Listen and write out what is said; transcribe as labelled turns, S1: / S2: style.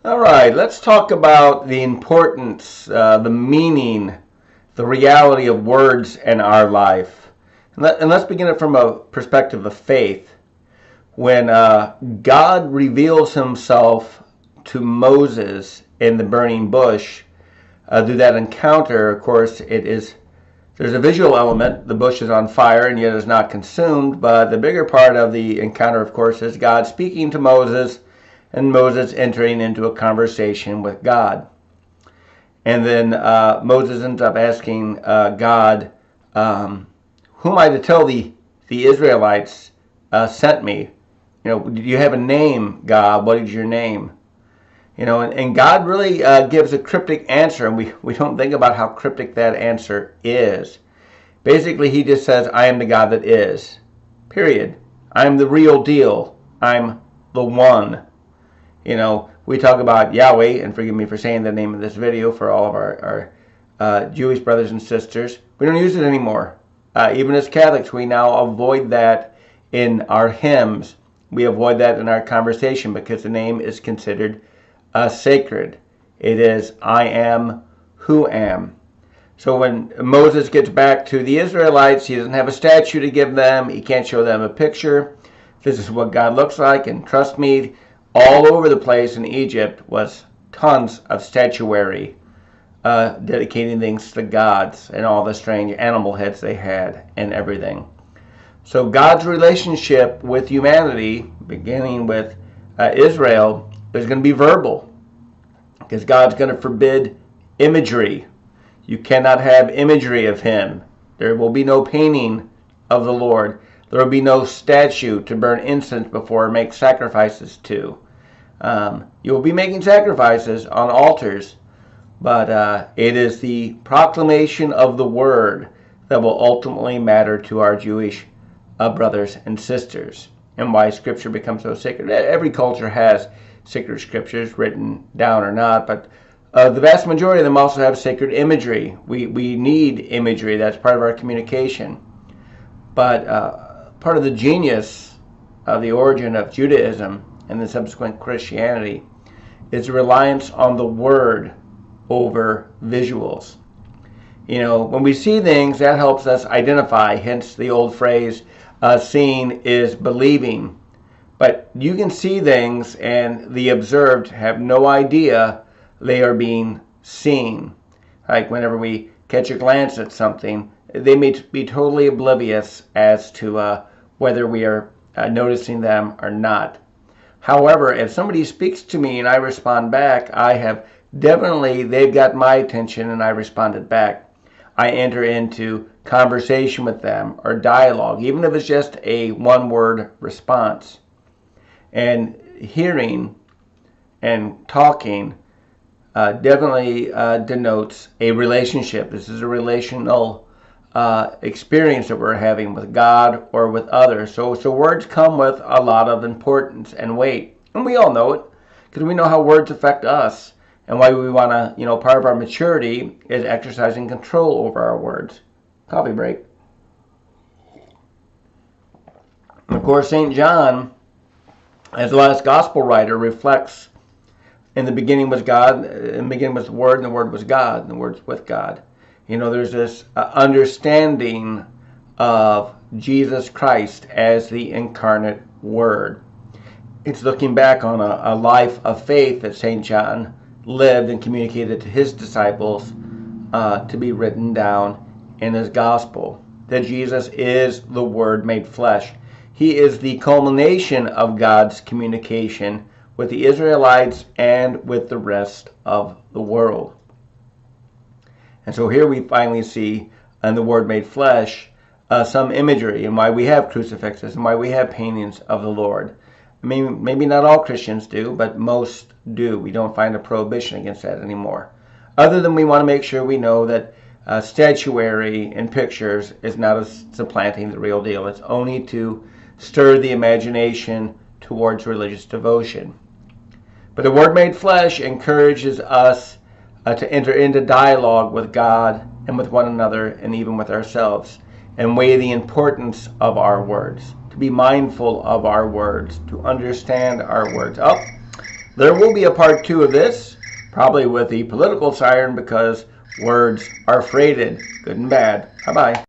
S1: All right, let's talk about the importance, the meaning, the reality of words in our life. And let's begin it from a perspective of faith. When God reveals himself to Moses in the burning bush, through that encounter, of course, there's a visual element. The bush is on fire and yet is not consumed, but the bigger part of the encounter, of course, is God speaking to Moses and Moses entering into a conversation with God. And then Moses ends up asking God, who am I to tell the Israelites sent me? Do you have a name, God? What is your name? And God really gives a cryptic answer, and we don't think about how cryptic that answer is. Basically, he just says, I am the God that is. Period. I am the real deal. I'm the one. We talk about Yahweh, and forgive me for saying the name of this video for all of our Jewish brothers and sisters. We don't use it anymore. Even as Catholics, we now avoid that in our hymns. We avoid that in our conversation because the name is considered sacred. It is I am who am. So when Moses gets back to the Israelites, he doesn't have a statue to give them. He can't show them a picture. This is what God looks like, and trust me, all over the place in Egypt was tons of statuary dedicating things to gods and all the strange animal heads they had and everything. So God's relationship with humanity, beginning with Israel, is going to be verbal, because God's going to forbid imagery. You cannot have imagery of him. There will be no painting of the Lord. There will be no statue to burn incense before or make sacrifices to. You will be making sacrifices on altars, but it is the proclamation of the word that will ultimately matter to our Jewish brothers and sisters, and why Scripture becomes so sacred. Every culture has sacred scriptures, written down or not, but the vast majority of them also have sacred imagery. We need imagery. That's part of our communication. But part of the genius of the origin of Judaism and the subsequent Christianity is reliance on the word over visuals. When we see things, that helps us identify, hence the old phrase, seeing is believing. But you can see things and the observed have no idea they are being seen. Like whenever we catch a glance at something, they may be totally oblivious as to whether we are noticing them or not. However, if somebody speaks to me and I respond back, they've got my attention and I responded back. I enter into conversation with them or dialogue, even if it's just a one-word response. And hearing and talking definitely denotes a relationship. This is a relational experience that we're having with God or with others. So words come with a lot of importance and weight. And we all know it, because we know how words affect us and why we want to, part of our maturity is exercising control over our words. Coffee break. And of course, St. John, as the last gospel writer, reflects, in the beginning was God, in the beginning was the Word, and the Word was God, and the Word's with God. There's this understanding of Jesus Christ as the incarnate Word. It's looking back on a life of faith that St. John lived and communicated to his disciples to be written down in his gospel. That Jesus is the Word made flesh. He is the culmination of God's communication with the Israelites and with the rest of the world. And so here we finally see in the Word made flesh some imagery, and why we have crucifixes and why we have paintings of the Lord. Maybe not all Christians do, but most do. We don't find a prohibition against that anymore. Other than we want to make sure we know that statuary and pictures is not supplanting the real deal. It's only to stir the imagination towards religious devotion. But the Word made flesh encourages us to enter into dialogue with God and with one another and even with ourselves. and weigh the importance of our words, to be mindful of our words, to understand our words. Oh, there will be a part 2 of this, probably with the political siren, because words are freighted, good and bad. Bye-bye.